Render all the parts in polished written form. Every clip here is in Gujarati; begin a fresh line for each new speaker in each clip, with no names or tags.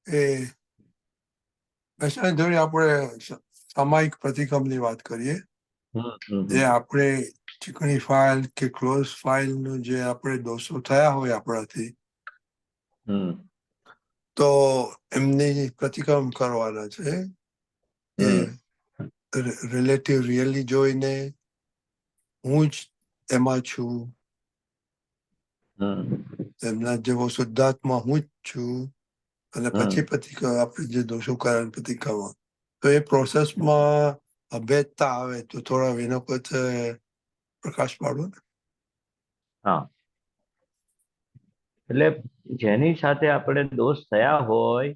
એ વૈષ્ણવ જોડે આપણે સામાયિક પ્રતિક્રમની વાત કરીએ. જે આપણે ચીકણી ફાઇલ કે ક્લોઝ ફાઇલ નું જે આપણે દોષો થયા હોય આપણાથી, તો એમની પ્રતિક્રમ કરવાના છે. એ રિલેટિવ રિયલી જોઈને હું જ એમાં છું, એમના જેવો શુદ્ધાત્મા હું જ છું, અને પછી આપણે જે દોષો કર્યા પ્રતિક્રમ. તો એ પ્રોસેસમાં અભેદતા આવે તો થોડા વિનો પ્રકાશ પાડો ને.
હા, એટલે જેની સાથે આપણે દોષ થયા હોય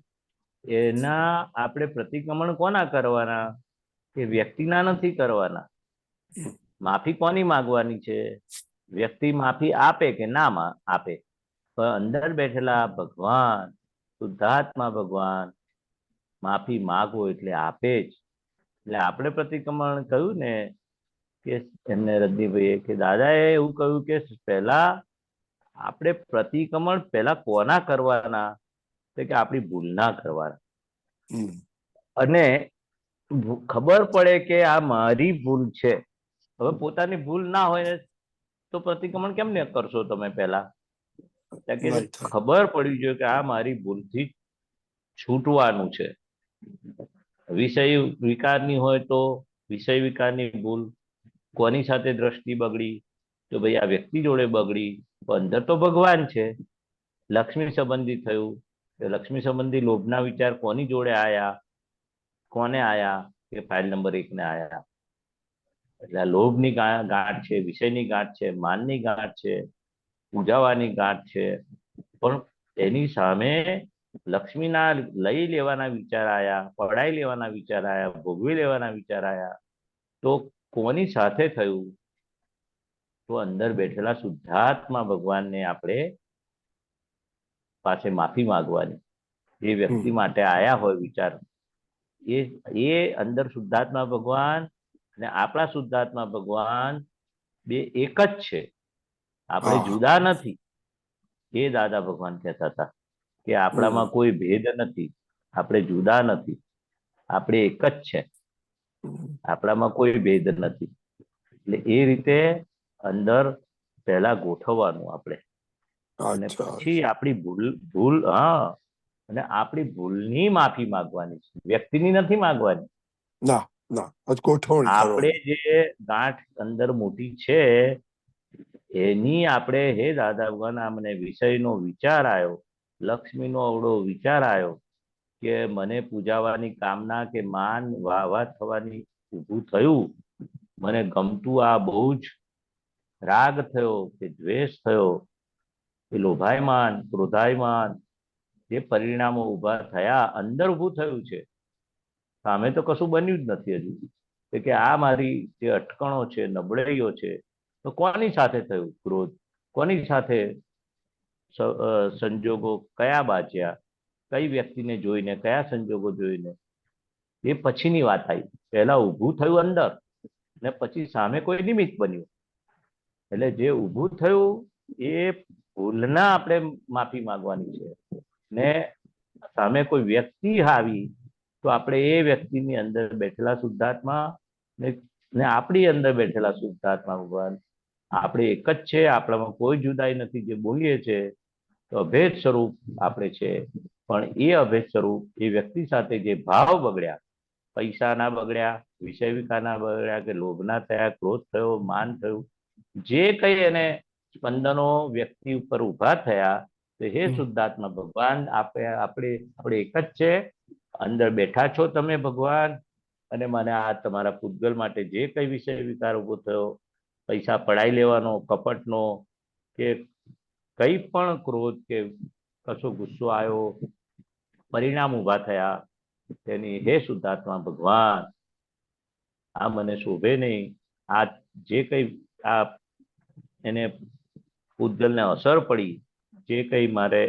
એના આપણે પ્રતિક્રમણ કોના કરવાના? કે વ્યક્તિના નથી કરવાના. માફી કોની માંગવાની છે? વ્યક્તિ માફી આપે કે ના આપે, પણ અંદર બેઠેલા ભગવાન, શુદ્ધાત્મા ભગવાન માફી માગો એટલે આપે જ. એટલે આપણે પ્રતિક્રમણ કહ્યું ને કે એમને રજનીભાઈએ કે દાદાએ એવું કહ્યું કે પહેલા આપણે પ્રતિક્રમણ પહેલા કોના કરવાના? કે આપણી ભૂલ ના કરવાના. અને ખબર પડે કે આ મારી ભૂલ છે. હવે પોતાની ભૂલ ના હોય તો પ્રતિક્રમણ કેમ ને કરશો તમે? પહેલા ખબર પડવી જોઈએ કે આ મારી ભૂલથી છૂટવાનું છે. વિષય વિકારની હોય તો વિષય વિકારની ભૂલ. કોની સાથે દ્રષ્ટિ બગડી? તો ભાઈ આ વ્યક્તિ જોડે બગડી. અંદર તો ભગવાન છે. લક્ષ્મી સંબંધી થયું, લક્ષ્મી સંબંધી લોભના વિચાર કોની જોડે આયા? કોને આયા? કે ફાઇલ નંબર 1 ને આયા. એટલે લોભની ગાંઠ છે, વિષયની ગાંઠ છે, માનની ગાંઠ છે, પૂજાવાની ગાંઠ છે. પણ એની સામે લક્ષ્મીના લઈ લેવાના વિચાર આયા, પડાઈ લેવાના વિચાર આયા, ભોગવી લેવાના વિચાર આયા. તો કોની સાથે થયું? તો અંદર બેઠેલા શુદ્ધાત્મા ભગવાનને આપણે પાસે માફી માંગવાની. જે વ્યક્તિ માટે આયા હોય વિચાર, એ અંદર શુદ્ધાત્મા ભગવાન અને આપણા શુદ્ધાત્મા ભગવાન બે એક જ છે. આપણે જુદા નથી. એ દાદા ભગવાન કહેતા હતા કે આપણામાં કોઈ ભેદ નથી, આપણે જુદા નથી, આપણે એક જ છે, આપણામાં કોઈ ભેદ નથી. એટલે એ રીતે અંદર પહેલા ગોઠવવાનું આપણે, અને પછી આપણી ભૂલ અને આપણી ભૂલની માફી માંગવાની છે, વ્યક્તિની નથી માંગવાની. આપણે જે ગાંઠ અંદર મોટી છે એની આપણે, હે દાદા ભગવાન, મને વિષયનો વિચાર આવ્યો, લક્ષ્મીનો અવળો વિચાર આવ્યો કે મને પૂજાવાની કામના કે માન વાહ થવાની ઊભું થયું, મને ગમતું આ બહુ જ રાગ થયો કે દ્વેષ થયો, એ લોભાયમાન ક્રોધાયમાન જે પરિણામો ઉભા થયા, અંદર ઊભું થયું છે. સામે તો કશું બન્યું જ નથી હજુ. કે આ મારી જે અટકણો છે, નબળાઈઓ છે, તો કોની સાથે થયું ક્રોધ? કોની સાથે સંજોગો કયા બાજ્યા? કઈ વ્યક્તિને જોઈને, કયા સંજોગો જોઈને? એ પછીની વાત આવી. પહેલા ઊભું થયું અંદર, ને પછી સામે કોઈ નિમિત્ત બન્યું. એટલે જે ઊભું થયું એ ભૂલના આપણે માફી માંગવાની છે. ને સામે કોઈ વ્યક્તિ આવી તો આપણે એ વ્યક્તિની અંદર બેઠેલા શુદ્ધાત્મા ને આપણી અંદર બેઠેલા શુદ્ધાત્મા ભગવાન આપણે એક જ છે, આપણામાં કોઈ જુદાઈ નથી. જે બોલીએ છે તો અભેદ સ્વરૂપ આપણે છે. પણ એ અભેદ સ્વરૂપ એ વ્યક્તિ સાથે જે ભાવ બગડ્યા, પૈસા ના બગડ્યા, વિષય વિકાર ના બગડ્યા, કે લોભ ના થયા, ક્રોધ થયો, માન થયું, જે કઈ એને સ્પંદનો વ્યક્તિ ઉપર ઉભા થયા, તો હે શુદ્ધાત્મા ભગવાન, આપણે એક જ છે. અંદર બેઠા છો તમે ભગવાન, અને મને આ તમારા પૂતગલ માટે જે કઈ વિષય વિકાર ઉભો થયો, પૈસા પડાઈ લેવાનો, કપટનો, કે કઈ પણ ક્રોધ, કે કશો ગુસ્સો આવ્યો, પરિણામ ઉભા થયા, તેની હે શુદ્ધાત્મા ભગવાન, આ મને શોભે નહીં. આ જે કઈ આ એને પૂતગલને અસર પડી, જે કઈ મારે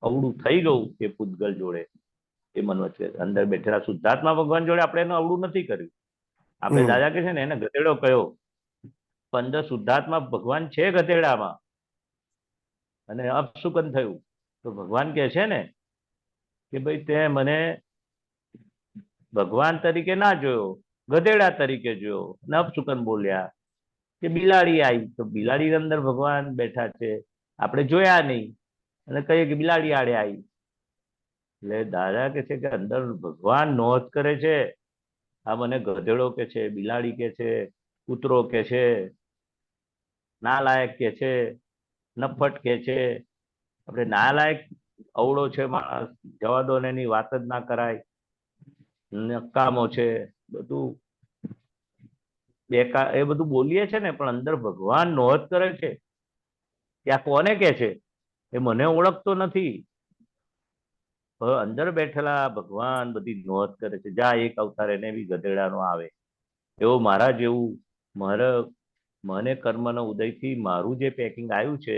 અવળું થઈ ગયું એ પૂતગલ જોડે, એ મનોજ અંદર બેઠેલા શુદ્ધાત્મા ભગવાન જોડે આપણે એનું અવળું નથી કર્યું. આપણે દાદા કે છે ને એને ગધેડો કયો, પણ અંદર શુદ્ધાત્મા ભગવાન છે ગધેડામાં, અને અપશુકન થયું તો ભગવાન કે છે ને કે ભાઈ તે મને ભગવાન તરીકે ના જોયો, ગધેડા તરીકે જોયો. અને અપશુકન બોલ્યા કે બિલાડી આવી, તો બિલાડી અંદર ભગવાન બેઠા છે, આપણે જોયા નહીં અને કહીએ કે બિલાડી આડે આવી. એટલે દાદા કે છે કે અંદર ભગવાન નોંધ કરે છે. આ મને ગધેડો કે છે, બિલાડી કે છે, કૂતરો કે છે, નાલાયક કે છે, નફટ કે છે. આપણે નાલાયક અવળો છે માણસ, જવા દો ને, એની વાત જ ના કરાય, નકામો છે, બધું બેકાર, એ બધું બોલીએ છે ને, પણ અંદર ભગવાન નોંધ કરે છે કે આ કોને કે છે, એ મને ઓળખતો નથી. અંદર બેઠેલા ભગવાન બધી નોંધ કરે છે. જા એક અવતાર એને બી ગધેડાનો આવે, એવો મારા જેવું, મને કર્મનો ઉદયથી મારું જે પેકિંગ આવ્યું છે,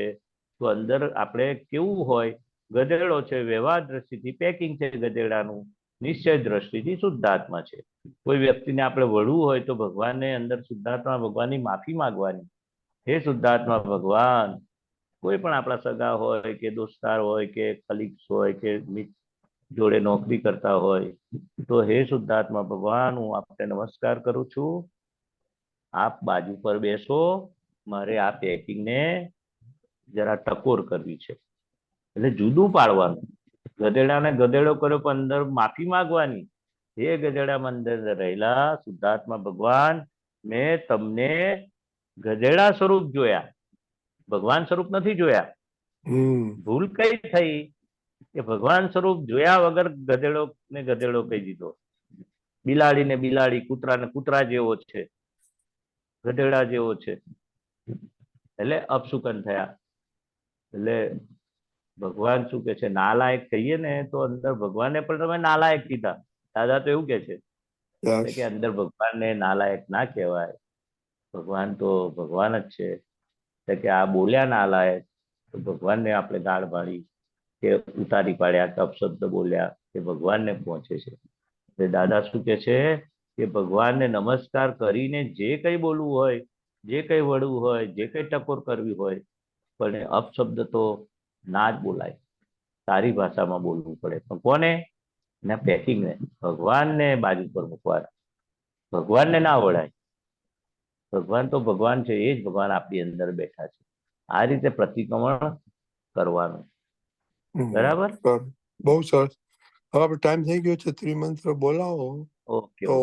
તો અંદર આપણે કેવું હોય, ગધેડો છે, વ્યવહાર દ્રષ્ટિથી પેકિંગ છે ગધેડાનું, નિશ્ચય દ્રષ્ટિથી શુદ્ધાત્મા છે. કોઈ વ્યક્તિને આપણે વળવું હોય તો ભગવાનને અંદર શુદ્ધાત્મા ભગવાનની માફી માંગવાની. હે શુદ્ધાત્મા ભગવાન, કોઈ પણ આપણા સગા હોય કે દોસ્તાર હોય કે કલીગ્સ હોય કે જોડે નોકરી કરતા હોય, તો હે શુદ્ધાત્મા ભગવાન, હું આપને નમસ્કાર કરું છું. આપ બાજુ પર બેસો, મારે આ પેકિંગને જરા ટકોર કરવી છે. એટલે જુદું પાડવાનું. ગધેડાને ગધેડો કર્યો પણ અંદર માફી માંગવાની. હે ગધેડામાં અંદર રહેલા શુદ્ધાત્મા ભગવાન, મેં તમને ગધેડા સ્વરૂપ જોયા, ભગવાન સ્વરૂપ નથી જોયા. ભૂલ કઈ થઈ કે ભગવાન સ્વરૂપ જોયા વગર ગધેડો ને ગધેડો કહી દીધો, બિલાડી ને બિલાડી, કૂતરા ને કૂતરા જેવો છે, ગધેડા જેવો છે, એટલે અપશુકન થયા. એટલે ભગવાન શું કે છે, નાલાયક કહીએ ને તો અંદર ભગવાનને પણ તમે નાલાયક કીધા. દાદા તો એવું કે છે કે અંદર ભગવાનને નાલાયક ના કહેવાય, ભગવાન તો ભગવાન જ છે. કે આ બોલ્યા નાલાયક, તો ભગવાનને આપણે ગાળ પાડી કે ઉતારી પાડ્યા કે અપશબ્દ બોલ્યા કે ભગવાનને પહોંચે છે. એટલે દાદા શું કે છે કે ભગવાનને નમસ્કાર કરીને જે કંઈ બોલવું હોય, જે કંઈ વળવું હોય, જે કંઈ ટકોર કરવી હોય, પણ અપશબ્દ તો ના જ બોલાય, સારી ભાષામાં બોલવું પડે. પણ કોને? ના પેકિંગને, ભગવાનને બાજુ પર મૂકવાના, ભગવાનને ના વળાય. ભગવાન તો ભગવાન છે, એ જ ભગવાન આપણી અંદર બેઠા છે. આ રીતે પ્રતિક્રમણ કરવાનું. બરાબર?
બહુ સરસ. હવે આપણે ટાઈમ થઈ ગયો છે, ત્રિમંત્ર બોલાવો.
ઓકે.
તો